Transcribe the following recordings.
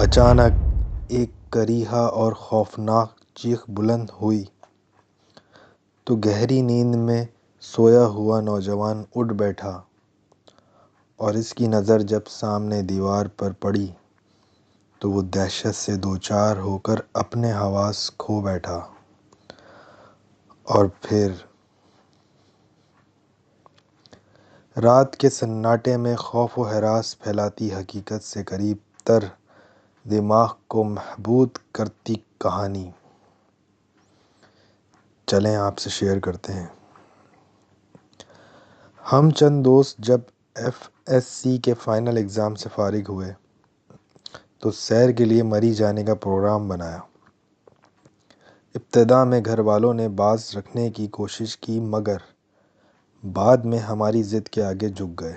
اچانک ایک کریہا اور خوفناک چیخ بلند ہوئی تو گہری نیند میں سویا ہوا نوجوان اٹھ بیٹھا اور اس کی نظر جب سامنے دیوار پر پڑی تو وہ دہشت سے دوچار ہو کر اپنے حواس کھو بیٹھا اور پھر رات کے سناٹے میں خوف و ہراس پھیلاتی حقیقت سے قریب تر دماغ کو محبوط کرتی کہانی چلیں آپ سے شیئر کرتے ہیں۔ ہم چند دوست جب FSC کے فائنل ایگزام سے فارغ ہوئے تو سیر کے لیے مری جانے کا پروگرام بنایا۔ ابتدا میں گھر والوں نے باز رکھنے کی کوشش کی مگر بعد میں ہماری ضد کے آگے جھک گئے۔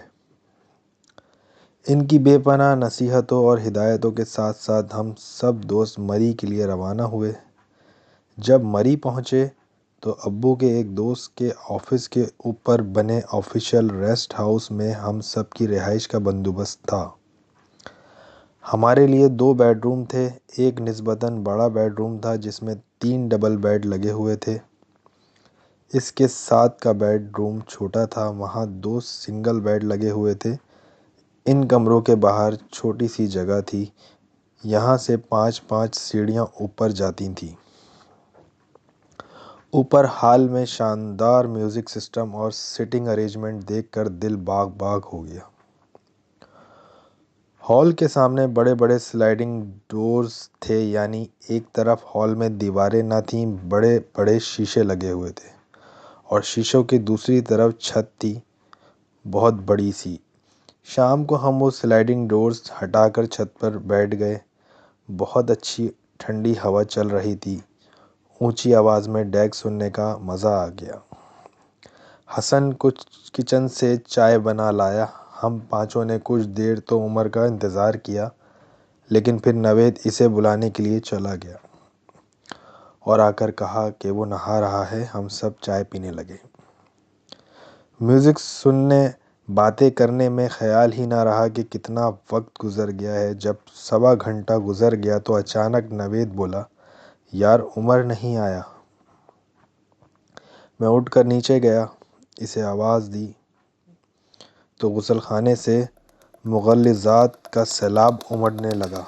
ان کی بے پناہ نصیحتوں اور ہدایتوں کے ساتھ ساتھ ہم سب دوست مری کے لیے روانہ ہوئے۔ جب مری پہنچے تو ابو کے ایک دوست کے آفس کے اوپر بنے آفیشل ریسٹ ہاؤس میں ہم سب کی رہائش کا بندوبست تھا۔ ہمارے لیے 2 بیڈ روم تھے۔ ایک نسبتاً بڑا بیڈ روم تھا جس میں 3 ڈبل بیڈ لگے ہوئے تھے۔ اس کے ساتھ کا بیڈ روم چھوٹا تھا، وہاں 2 سنگل بیڈ لگے ہوئے تھے۔ ان کمروں کے باہر چھوٹی سی جگہ تھی، یہاں سے 5 سیڑھیاں اوپر جاتی تھیں۔ اوپر ہال میں شاندار میوزک سسٹم اور سٹنگ ارینجمنٹ دیکھ کر دل باغ باغ ہو گیا۔ ہال کے سامنے بڑے بڑے سلائڈنگ ڈورز تھے، یعنی ایک طرف ہال میں دیواریں نہ تھیں، بڑے بڑے شیشے لگے ہوئے تھے اور شیشوں کی دوسری طرف چھت تھی، بہت بڑی سی۔ شام کو ہم وہ سلائڈنگ ڈورز ہٹا کر چھت پر بیٹھ گئے۔ بہت اچھی ٹھنڈی ہوا چل رہی تھی۔ اونچی آواز میں ڈیگ سننے کا مزہ آ گیا۔ حسن کچھ کچن سے چائے بنا لایا۔ ہم پانچوں نے کچھ دیر تو عمر کا انتظار کیا، لیکن پھر نوید اسے بلانے کے لیے چلا گیا اور آ کر کہا کہ وہ نہا رہا ہے۔ ہم سب چائے پینے لگے۔ میوزک سننے، باتیں کرنے میں خیال ہی نہ رہا کہ کتنا وقت گزر گیا ہے۔ جب 1.25 گھنٹہ گزر گیا تو اچانک نوید بولا، یار عمر نہیں آیا۔ میں اٹھ کر نیچے گیا، اسے آواز دی تو غسل خانے سے مغلظات کا سیلاب امڑنے لگا۔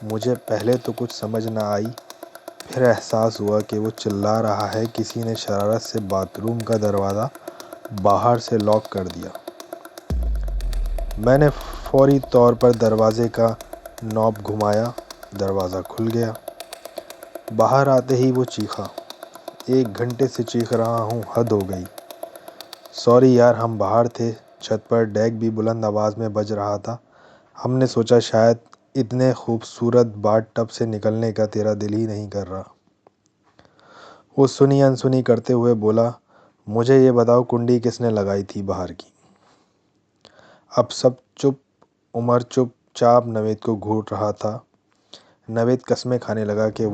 مجھے پہلے تو کچھ سمجھ نہ آئی، پھر احساس ہوا کہ وہ چلا رہا ہے کسی نے شرارت سے باتھ روم کا دروازہ باہر سے لاک کر دیا۔ میں نے فوری طور پر دروازے کا نوب گھمایا، دروازہ کھل گیا۔ باہر آتے ہی وہ چیخا، 1 گھنٹے سے چیخ رہا ہوں، حد ہو گئی۔ سوری یار، ہم باہر تھے، چھت پر ڈیگ بھی بلند آواز میں بج رہا تھا۔ ہم نے سوچا شاید اتنے خوبصورت باتھ ٹب سے نکلنے کا تیرا دل ہی نہیں کر رہا۔ وہ سنی انسنی کرتے ہوئے بولا، مجھے یہ بتاؤ کنڈی کس نے لگائی تھی باہر کی؟ اب سب چپ، عمر چپ چاپ نوید کو گھونٹ رہا تھا۔ نوید قسمیں کھانے لگا کہ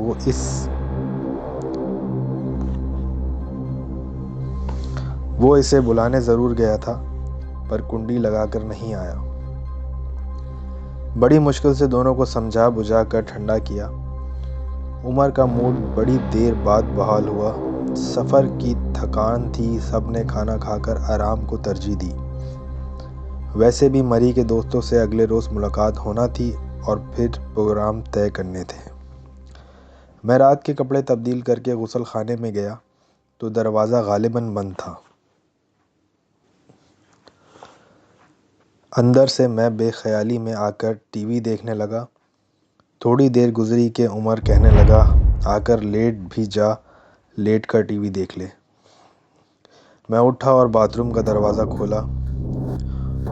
وہ اسے بلانے ضرور گیا تھا پر کنڈی لگا کر نہیں آیا۔ بڑی مشکل سے دونوں کو سمجھا بجھا کر ٹھنڈا کیا۔ عمر کا موڈ بڑی دیر بعد بحال ہوا۔ سفر کی تھکان تھی، سب نے کھانا کھا کر آرام کو ترجیح دی۔ ویسے بھی مری کے دوستوں سے اگلے روز ملاقات ہونا تھی اور پھر پروگرام طے کرنے تھے۔ میں رات کے کپڑے تبدیل کر کے غسل خانے میں گیا تو دروازہ غالباً بند تھا۔ اندر سے میں بے خیالی میں آ کر ٹی وی دیکھنے لگا۔ تھوڑی دیر گزری کہ عمر کہنے لگا، آ کر لیٹ بھی جا، لیٹ کر ٹی وی دیکھ لے۔ میں اٹھا اور باتھ روم کا دروازہ کھولا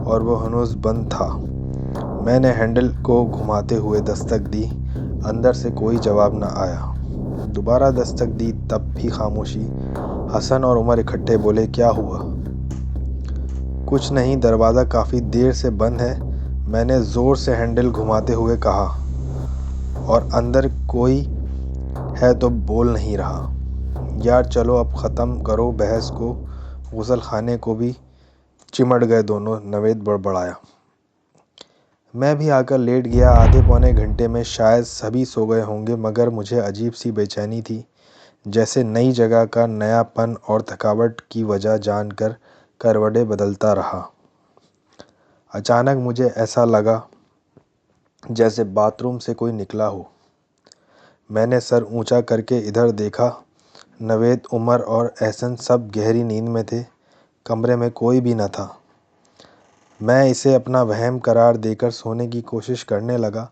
اور وہ ہنوز بند تھا۔ میں نے ہینڈل کو گھماتے ہوئے دستک دی، اندر سے کوئی جواب نہ آیا۔ دوبارہ دستک دی، تب بھی خاموشی۔ حسن اور عمر اکٹھے بولے، کیا ہوا؟ کچھ نہیں، دروازہ کافی دیر سے بند ہے، میں نے زور سے ہینڈل گھماتے ہوئے کہا، اور اندر کوئی ہے تو بول نہیں رہا۔ یار چلو اب ختم کرو بحث کو۔ غسل خانے کو بھی چمٹ گئے دونوں، نوید بڑبڑایا، میں بھی آ کر لیٹ گیا۔ آدھے پونے گھنٹے میں شاید سبھی سو گئے ہوں گے، مگر مجھے عجیب سی بے چینی تھی، جیسے نئی جگہ کا نیا پن اور تھکاوٹ کی وجہ جان کر کروٹیں بدلتا رہا۔ اچانک مجھے ایسا لگا جیسے باتھ روم سے کوئی نکلا ہو۔ میں نے سر اونچا کر کے ادھر دیکھا۔ نوید، عمر اور احسن سب گہری نیند میں تھے، کمرے میں کوئی بھی نہ تھا۔ میں اسے اپنا وہم قرار دے کر سونے کی کوشش کرنے لگا۔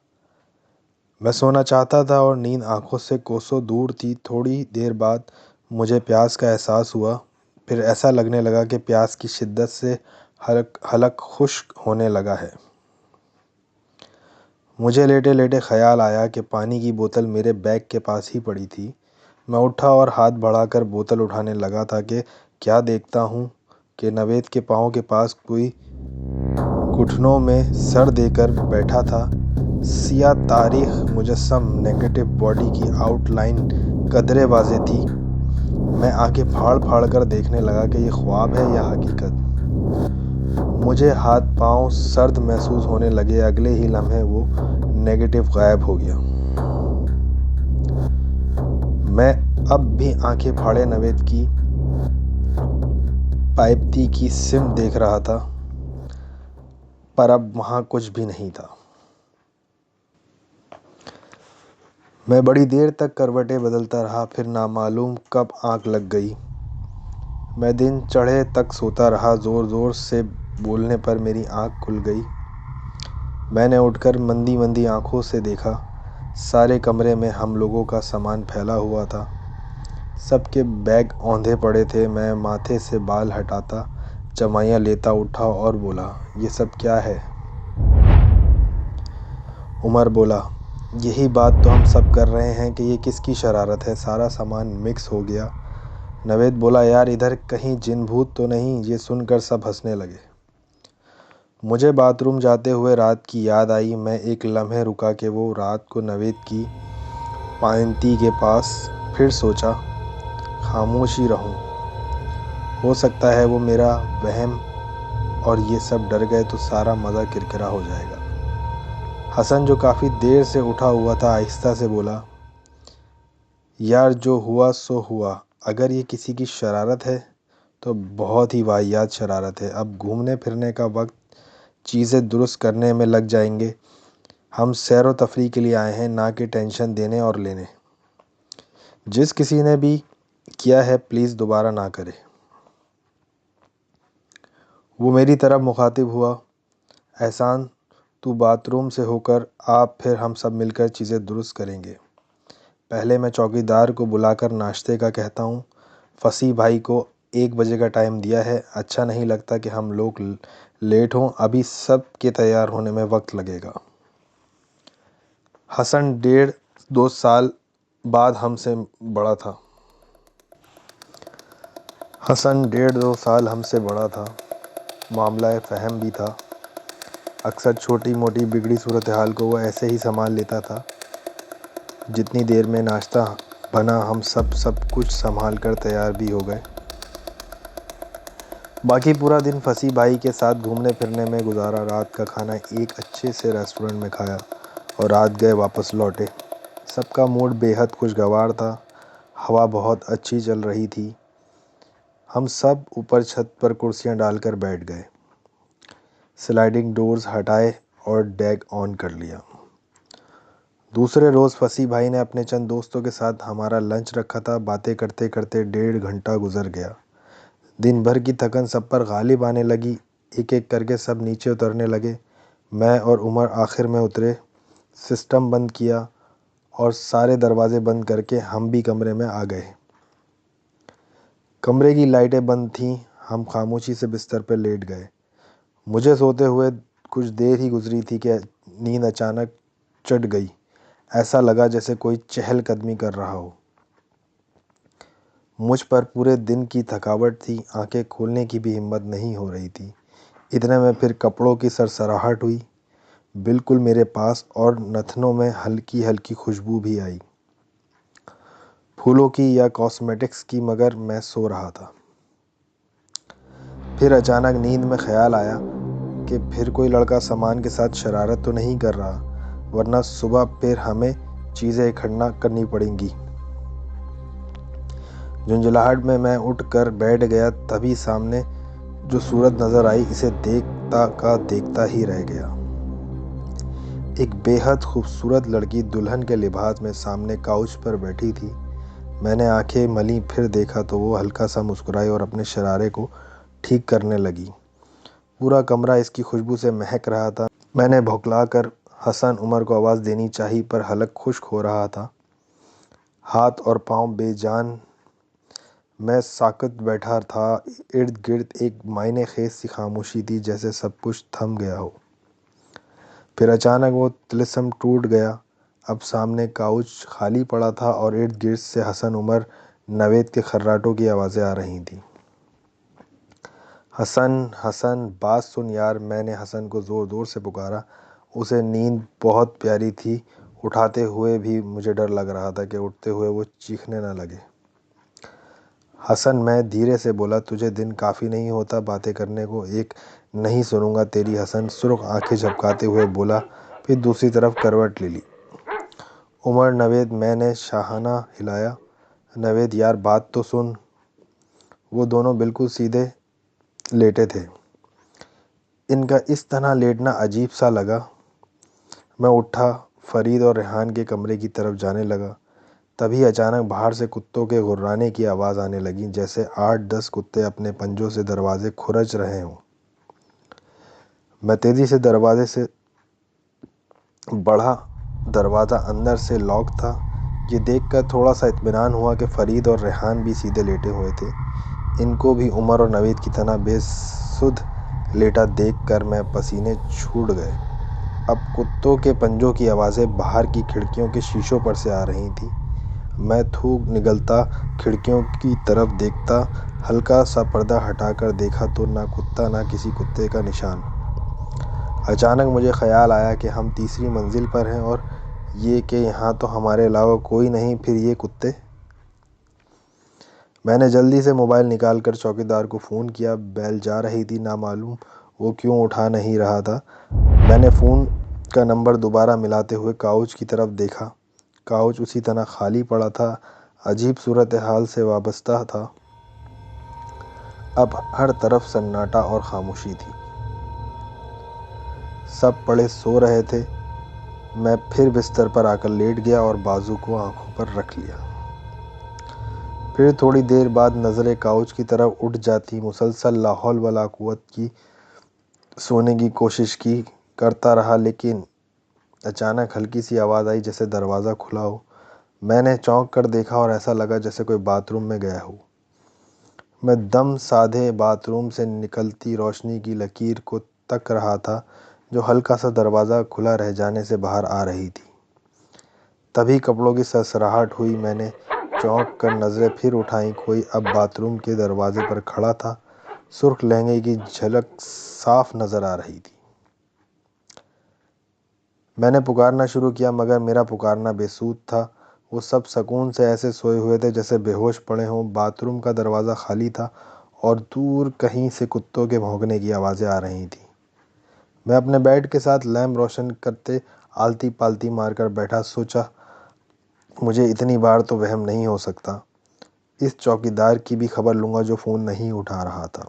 میں سونا چاہتا تھا اور نیند آنکھوں سے کوسوں دور تھی۔ تھوڑی دیر بعد مجھے پیاس کا احساس ہوا، پھر ایسا لگنے لگا کہ پیاس کی شدت سے حلق خشک ہونے لگا ہے۔ مجھے لیٹے لیٹے خیال آیا کہ پانی کی بوتل میرے بیگ کے پاس ہی پڑی تھی۔ میں اٹھا اور ہاتھ بڑھا کر بوتل اٹھانے لگا تھا کہ کیا دیکھتا ہوں کہ نوید کے پاؤں کے پاس کوئی گھٹنوں میں سر دے کر بیٹھا تھا۔ سیاہ تاریخ مجسم نیگیٹو باڈی کی آؤٹ لائن قدرے واضح تھی۔ میں آنکھیں پھاڑ پھاڑ کر دیکھنے لگا کہ یہ خواب ہے یا حقیقت۔ مجھے ہاتھ پاؤں سرد محسوس ہونے لگے۔ اگلے ہی لمحے وہ نیگیٹو غائب ہو گیا۔ میں اب بھی آنکھیں پھاڑے نوید کی پائپتی کی سمت دیکھ رہا تھا، پر اب وہاں کچھ بھی نہیں تھا۔ میں بڑی دیر تک کروٹیں بدلتا رہا، پھر نامعلوم کب آنکھ لگ گئی۔ میں دن چڑھے تک سوتا رہا۔ زور زور سے بولنے پر میری آنکھ کھل گئی۔ میں نے اٹھ کر مندی مندی آنکھوں سے دیکھا۔ سارے کمرے میں ہم لوگوں کا سامان پھیلا ہوا تھا، سب کے بیگ اوندھے پڑے تھے۔ میں ماتھے سے بال ہٹاتا، چمائیاں لیتا اٹھا اور بولا، یہ سب کیا ہے؟ عمر بولا، یہی بات تو ہم سب کر رہے ہیں کہ یہ کس کی شرارت ہے، سارا سامان مکس ہو گیا۔ نوید بولا، یار ادھر کہیں جن بھوت تو نہیں؟ یہ سن کر سب ہنسنے لگے۔ مجھے باتھ روم جاتے ہوئے رات کی یاد آئی۔ میں ایک لمحے رکا کہ وہ رات کو نوید کی پائنتی کے پاس، پھر سوچا خاموش ہی رہوں، ہو سکتا ہے وہ میرا وہم اور یہ سب ڈر گئے تو سارا مزہ کرکرا ہو جائے گا۔ حسن جو کافی دیر سے اٹھا ہوا تھا آہستہ سے بولا، یار جو ہوا سو ہوا، اگر یہ کسی کی شرارت ہے تو بہت ہی واہیات شرارت ہے۔ اب گھومنے پھرنے کا وقت، چیزیں درست کرنے میں لگ جائیں گے۔ ہم سیر و تفریح کے لیے آئے ہیں، نہ کہ ٹینشن دینے اور لینے۔ جس کسی نے بھی کیا ہے پلیز دوبارہ نہ کرے۔ وہ میری طرف مخاطب ہوا، احسان تو باتھ روم سے ہو کر آ، پھر ہم سب مل کر چیزیں درست کریں گے۔ پہلے میں چوکیدار کو بلا کر ناشتے کا کہتا ہوں۔ فصیح بھائی کو 1 بجے کا ٹائم دیا ہے۔ اچھا نہیں لگتا کہ ہم لوگ لیٹ ہوں، ابھی سب کے تیار ہونے میں وقت لگے گا۔ حسن 1.5-2 سال بعد ہم سے بڑا تھا۔ معاملہ فہم بھی تھا۔ اکثر چھوٹی موٹی بگڑی صورتحال کو وہ ایسے ہی سنبھال لیتا تھا۔ جتنی دیر میں ناشتہ بنا ہم سب کچھ سنبھال کر تیار بھی ہو گئے۔ باقی پورا دن فصیح بھائی کے ساتھ گھومنے پھرنے میں گزارا۔ رات کا کھانا ایک اچھے سے ریسٹورنٹ میں کھایا اور رات گئے واپس لوٹے۔ سب کا موڈ بے حد خوشگوار تھا، ہوا بہت اچھی چل رہی تھی۔ ہم سب اوپر چھت پر کرسیاں ڈال کر بیٹھ گئے، سلائڈنگ ڈورز ہٹائے اور ڈیک آن کر لیا۔ دوسرے روز فصیح بھائی نے اپنے چند دوستوں کے ساتھ ہمارا لنچ رکھا تھا۔ باتیں کرتے کرتے 1.5 گھنٹہ گزر گیا۔ دن بھر کی تھکن سب پر غالب آنے لگی۔ ایک ایک کر کے سب نیچے اترنے لگے۔ میں اور عمر آخر میں اترے۔ سسٹم بند کیا اور سارے دروازے بند کر کے ہم بھی کمرے میں آ گئے۔ کمرے کی لائٹیں بند تھیں۔ ہم خاموشی سے بستر پر لیٹ گئے۔ مجھے سوتے ہوئے کچھ دیر ہی گزری تھی کہ نیند اچانک چڑھ گئی۔ ایسا لگا جیسے کوئی چہل قدمی کر رہا ہو۔ مجھ پر پورے دن کی تھکاوٹ تھی، آنکھیں کھولنے کی بھی ہمت نہیں ہو رہی تھی۔ اتنے میں پھر کپڑوں کی سرسراہٹ ہوئی بالکل میرے پاس، اور نتنوں میں ہلکی ہلکی خوشبو بھی آئی، پھولوں کی یا کاسمیٹکس کی، مگر میں سو رہا تھا۔ پھر اچانک نیند میں خیال آیا، کہ پھر کوئی لڑکا سامان کے ساتھ شرارت تو نہیں کر رہا، ورنہ صبح پھر ہمیں چیزیں اکٹھا کرنی پڑیں گی۔ جھنجھلاہٹ میں اٹھ کر بیٹھ گیا، تبھی سامنے جو صورت نظر آئی اسے دیکھتا کا دیکھتا ہی رہ گیا۔ ایک بے حد خوبصورت لڑکی دلہن کے لباس میں سامنے کاؤچ پر بیٹھی تھی۔ میں نے آنکھیں ملی، پھر دیکھا تو وہ ہلکا سا مسکرائی اور اپنے شرارے کو ٹھیک کرنے لگی۔ پورا کمرہ اس کی خوشبو سے مہک رہا تھا۔ میں نے بھوکلا کر حسن عمر کو آواز دینی چاہی، پر حلق خشک ہو رہا تھا، ہاتھ اور پاؤں بے جان۔ میں ساکت بیٹھا تھا، ارد گرد ایک معنی خیز سی خاموشی تھی، جیسے سب کچھ تھم گیا ہو۔ پھر اچانک وہ طلسم ٹوٹ گیا۔ اب سامنے کاؤچ خالی پڑا تھا اور ارد گرد سے حسن عمر نوید کے خراٹوں کی آوازیں آ رہی تھیں۔ حسن، حسن، بات سن یار! میں نے حسن کو زور زور سے پکارا۔ اسے نیند بہت پیاری تھی، اٹھاتے ہوئے بھی مجھے ڈر لگ رہا تھا کہ اٹھتے ہوئے وہ چیخنے نہ لگے۔ حسن، میں دھیرے سے بولا، تجھے دن کافی نہیں ہوتا باتیں کرنے کو؟ ایک نہیں سنوں گا تیری۔ حسن سرخ آنکھیں جھپکاتے ہوئے بولا، پھر دوسری طرف کروٹ لے لی۔ عمر، نوید! میں نے شاہانہ ہلایا۔ نوید یار بات تو سن! وہ دونوں بالکل سیدھے لیٹے تھے۔ ان کا اس طرح لیٹنا عجیب سا لگا۔ میں اٹھا، فرید اور ریحان کے کمرے کی طرف جانے لگا، تبھی اچانک باہر سے کتوں کے گھررانے کی آواز آنے لگی، جیسے 8-10 کتے اپنے پنجوں سے دروازے کھرچ رہے ہوں۔ میں تیزی سے دروازے سے بڑھا، دروازہ اندر سے لاک تھا۔ یہ دیکھ کر تھوڑا سا اطمینان ہوا کہ فرید اور ریحان بھی سیدھے لیٹے ہوئے تھے۔ ان کو بھی عمر اور نوید کی طرح بے سدھ لیٹا دیکھ کر میں پسینے چھوٹ گئے۔ اب کتوں کے پنجوں کی آوازیں باہر کی کھڑکیوں کے شیشوں پر سے آ رہی تھیں۔ میں تھوک نگلتا کھڑکیوں کی طرف دیکھتا، ہلکا سا پردہ ہٹا کر دیکھا تو نہ کتا، نہ کسی کتے کا نشان۔ اچانک مجھے خیال آیا کہ ہم تیسری منزل پر ہیں اور یہ کہ یہاں تو ہمارے علاوہ کوئی نہیں، پھر یہ کتے؟ میں نے جلدی سے موبائل نکال کر چوکیدار کو فون کیا۔ بیل جا رہی تھی، نامعلوم وہ کیوں اٹھا نہیں رہا تھا۔ میں نے فون کا نمبر دوبارہ ملاتے ہوئے کاؤچ کی طرف دیکھا۔ کاؤچ اسی طرح خالی پڑا تھا، عجیب صورتحال سے وابستہ تھا۔ اب ہر طرف سناٹا اور خاموشی تھی، سب پڑے سو رہے تھے۔ میں پھر بستر پر آ کر لیٹ گیا اور بازو کو آنکھوں پر رکھ لیا۔ پھر تھوڑی دیر بعد نظریں کاؤچ کی طرف اٹھ جاتی، مسلسل لا حول ولا قوت کی سونے کی کوشش کرتا رہا، لیکن اچانک ہلکی سی آواز آئی، جیسے دروازہ کھلا ہو۔ میں نے چونک کر دیکھا اور ایسا لگا جیسے کوئی باتھ روم میں گیا ہو۔ میں دم سادھے باتھ روم سے نکلتی روشنی کی لکیر کو تک رہا تھا، جو ہلکا سا دروازہ کھلا رہ جانے سے باہر آ رہی تھی۔ تبھی کپڑوں کی سرسراہٹ ہوئی۔ میں نے چونک کر نظریں پھر اٹھائیں، کوئی اب باتھ روم کے دروازے پر کھڑا تھا، سرخ لہنگے کی جھلک صاف نظر آ رہی تھی۔ میں نے پکارنا شروع کیا، مگر میرا پکارنا بے سود تھا۔ وہ سب سکون سے ایسے سوئے ہوئے تھے جیسے بے ہوش پڑے ہوں۔ باتھ روم کا دروازہ خالی تھا اور دور کہیں سے کتوں کے بھونکنے کی آوازیں آ رہی تھیں۔ میں اپنے بیڈ کے ساتھ لیمپ روشن کرتے آلتی پالتی مار کر بیٹھا، سوچا مجھے اتنی بار تو وہم نہیں ہو سکتا۔ اس چوکیدار کی بھی خبر لوں گا جو فون نہیں اٹھا رہا تھا۔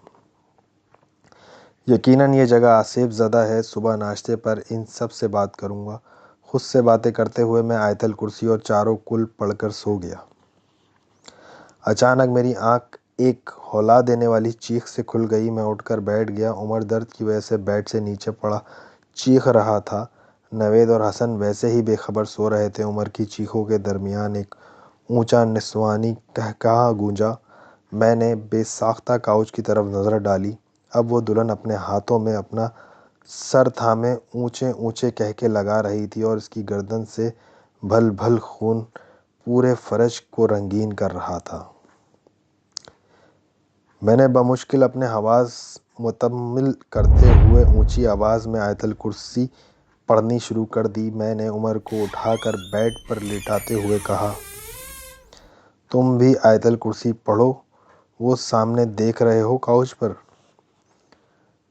یقیناً یہ جگہ آصف زدہ ہے۔ صبح ناشتے پر ان سب سے بات کروں گا۔ خود سے باتیں کرتے ہوئے میں آیت الکرسی اور چاروں کل پڑھ کر سو گیا۔ اچانک میری آنکھ ایک ہلا دینے والی چیخ سے کھل گئی۔ میں اٹھ کر بیٹھ گیا۔ عمر درد کی وجہ سے بیڈ سے نیچے پڑا چیخ رہا تھا۔ نوید اور حسن ویسے ہی بے خبر سو رہے تھے۔ عمر کی چیخوں کے درمیان ایک اونچا نسوانی قہقہہ گونجا۔ میں نے بے ساختہ کاؤچ کی طرف نظر ڈالی۔ اب وہ دلہن اپنے ہاتھوں میں اپنا سر تھامے اونچے اونچے قہقہے لگا رہی تھی اور اس کی گردن سے بھل بھل خون پورے فرش کو رنگین کر رہا تھا۔ میں نے بمشکل اپنے حواس متحمل کرتے ہوئے اونچی آواز میں آیت الکرسی پڑھنی شروع کر دی۔ میں نے عمر کو اٹھا کر بیڈ پر لیٹاتے ہوئے کہا، تم بھی آیت الکرسی پڑھو۔ وہ سامنے دیکھ رہے ہو کاؤچ پر؟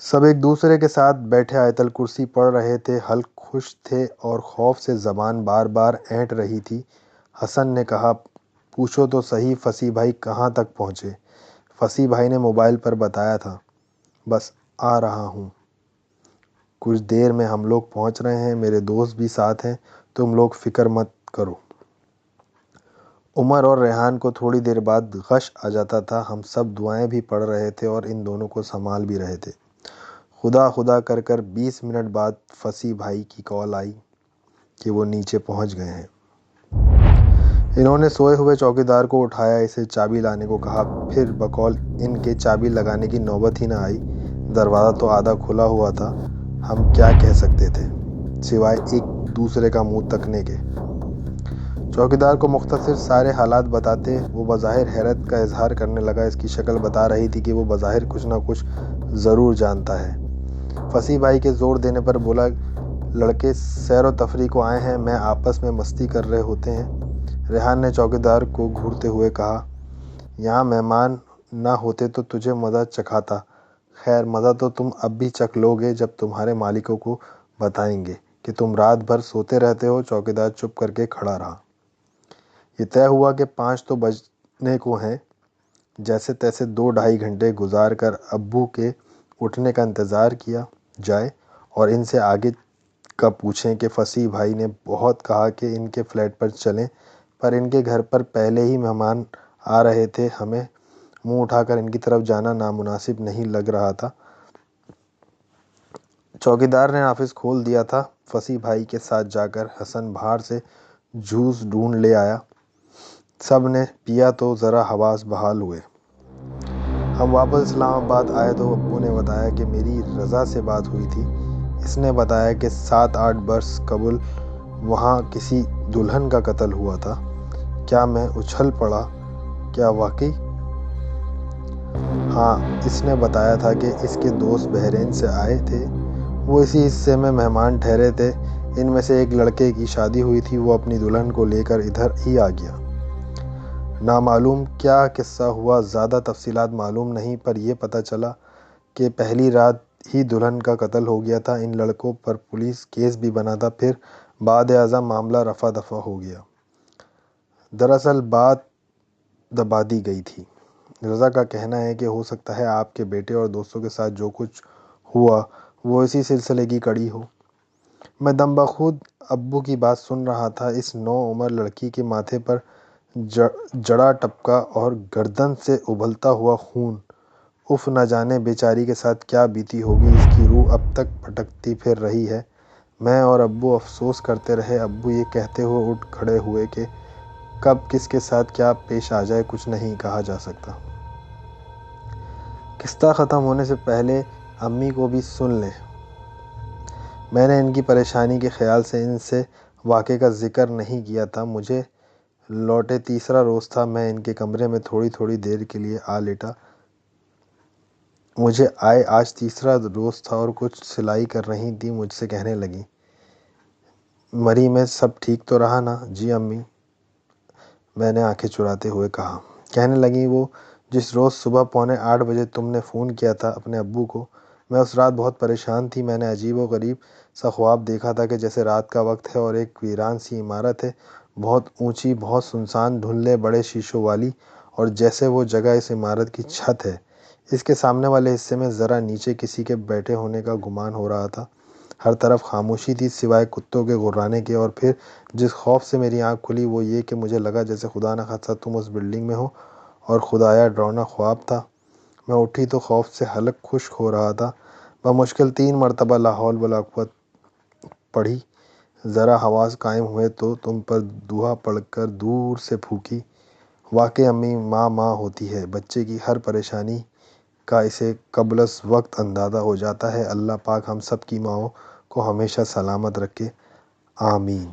سب ایک دوسرے کے ساتھ بیٹھے آیت الکرسی پڑھ رہے تھے، حلق خوش تھے اور خوف سے زبان بار بار اینٹ رہی تھی۔ حسن نے کہا، پوچھو تو صحیح فصیح بھائی کہاں تک پہنچے؟ فصیح بھائی نے موبائل پر بتایا تھا، بس آ رہا ہوں، کچھ دیر میں ہم لوگ پہنچ رہے ہیں، میرے دوست بھی ساتھ ہیں، تم لوگ فکر مت کرو۔ عمر اور ریحان کو تھوڑی دیر بعد غش آ جاتا تھا۔ ہم سب دعائیں بھی پڑھ رہے تھے اور ان دونوں کو سنبھال بھی رہے تھے۔ خدا خدا کر کر 20 منٹ بعد فصیح بھائی کی کال آئی کہ وہ نیچے پہنچ گئے ہیں۔ انہوں نے سوئے ہوئے چوکیدار کو اٹھایا، اسے چابی لانے کو کہا، پھر بقول ان کے چابی لگانے کی نوبت ہی نہ آئی۔ دروازہ تو آدھا کھلا ہوا تھا، ہم کیا کہہ سکتے تھے سوائے ایک دوسرے کا منہ تکنے کے۔ چوکیدار کو مختصر سارے حالات بتاتے وہ بظاہر حیرت کا اظہار کرنے لگا۔ اس کی شکل بتا رہی تھی کہ وہ بظاہر کچھ نہ کچھ ضرور جانتا ہے۔ فصیح بھائی کے زور دینے پر بولا، لڑکے سیر و تفریح کو آئے ہیں، میں آپس میں مستی کر رہے ہوتے ہیں۔ ریحان نے چوکیدار کو گھورتے ہوئے کہا، یہاں مہمان نہ ہوتے تو تجھے مزہ چکھاتا، خیر مزہ تو تم اب بھی چکھ لو گے جب تمہارے مالکوں کو بتائیں گے کہ تم رات بھر سوتے رہتے ہو۔ چوکیدار چپ کر کے کھڑا رہا۔ یہ طے ہوا کہ 5 تو بجنے کو ہیں، جیسے تیسے 2-2.5 گھنٹے گزار کر ابو کے اٹھنے کا انتظار کیا جائے اور ان سے آگے کا پوچھیں کہ فصیح بھائی نے بہت کہا کہ ان کے فلیٹ پر چلیں، پر ان کے گھر پر پہلے ہی مہمان آ رہے تھے، ہمیں منہ اٹھا کر ان کی طرف جانا نامناسب نہیں لگ رہا تھا۔ چوکیدار نے آفس کھول دیا تھا۔ فصیح بھائی کے ساتھ جا کر حسن باہر سے جوس ڈھونڈ لے آیا۔ سب نے پیا تو ذرا حواس بحال ہوئے۔ ہم واپس اسلام آباد آئے تو ابو نے بتایا کہ میری رضا سے بات ہوئی تھی۔ اس نے بتایا کہ 7-8 برس قبل وہاں کسی دلہن کا قتل ہوا تھا۔ کیا میں اچھل پڑا، کیا واقعی؟ ہاں، اس نے بتایا تھا کہ اس کے دوست بحرین سے آئے تھے، وہ اسی حصے میں مہمان ٹھہرے تھے، ان میں سے ایک لڑکے کی شادی ہوئی تھی، وہ اپنی دلہن کو لے کر ادھر ہی آ گیا۔ نامعلوم کیا قصہ ہوا، زیادہ تفصیلات معلوم نہیں، پر یہ پتہ چلا کہ پہلی رات ہی دلہن کا قتل ہو گیا تھا۔ ان لڑکوں پر پولیس کیس بھی بنا تھا، پھر بعد ازاں معاملہ رفع دفع ہو گیا۔ دراصل بات دبا دی گئی تھی۔ رضا کا کہنا ہے کہ ہو سکتا ہے آپ کے بیٹے اور دوستوں کے ساتھ جو کچھ ہوا وہ اسی سلسلے کی کڑی ہو۔ میں دم بخود ابو کی بات سن رہا تھا۔ اس نوعمر لڑکی کے ماتھے پر جڑا ٹپکا اور گردن سے ابلتا ہوا خون، اف نہ جانے بیچاری کے ساتھ کیا بیتی ہوگی، اس کی روح اب تک بھٹکتی پھر رہی ہے۔ میں اور ابو افسوس کرتے رہے۔ ابو یہ کہتے ہوئے اٹھ کھڑے ہوئے کہ کب کس کے ساتھ کیا پیش آ جائے کچھ نہیں کہا جا سکتا۔ قصہ ختم ہونے سے پہلے امی کو بھی سن لیں۔ میں نے ان کی پریشانی کے خیال سے ان سے واقعے کا ذکر نہیں کیا تھا۔ مجھے لوٹے تیسرا روز تھا، میں ان کے کمرے میں تھوڑی دیر کے لیے آ لیٹا۔ مجھے آئے آج تیسرا روز تھا اور کچھ سلائی کر رہی تھیں، مجھ سے کہنے لگیں، مری میں سب ٹھیک تو رہا نا؟ جی امی، میں نے آنکھیں چراتے ہوئے کہا۔ کہنے لگیں، وہ جس روز صبح 7:45 بجے تم نے فون کیا تھا اپنے ابو کو، میں اس رات بہت پریشان تھی۔ میں نے عجیب و غریب سا خواب دیکھا تھا کہ جیسے رات کا وقت ہے اور ایک ویران سی عمارت ہے، بہت اونچی، بہت سنسان، دھندلے بڑے شیشوں والی، اور جیسے وہ جگہ اس عمارت کی چھت ہے، اس کے سامنے والے حصے میں ذرا نیچے کسی کے بیٹھے ہونے کا گمان ہو رہا تھا۔ ہر طرف خاموشی تھی سوائے کتوں کے گھررانے کے، اور پھر جس خوف سے میری آنکھ کھلی وہ یہ کہ مجھے لگا جیسے خدا نہ خواستہ تم اس بلڈنگ میں ہو، اور خدایا ڈراؤنا خواب تھا۔ میں اٹھی تو خوف سے حلق خشک ہو رہا تھا۔ بمشکل 3 مرتبہ لا حول ولا قوت پڑھی، ذرا حواس قائم ہوئے تو تم پر دعا پڑھ کر دور سے پھونکی۔ واقعی امی، ماں ہوتی ہے، بچے کی ہر پریشانی کا اسے قبل از وقت اندازہ ہو جاتا ہے۔ اللہ پاک ہم سب کی ماؤں کو ہمیشہ سلامت رکھے، آمین۔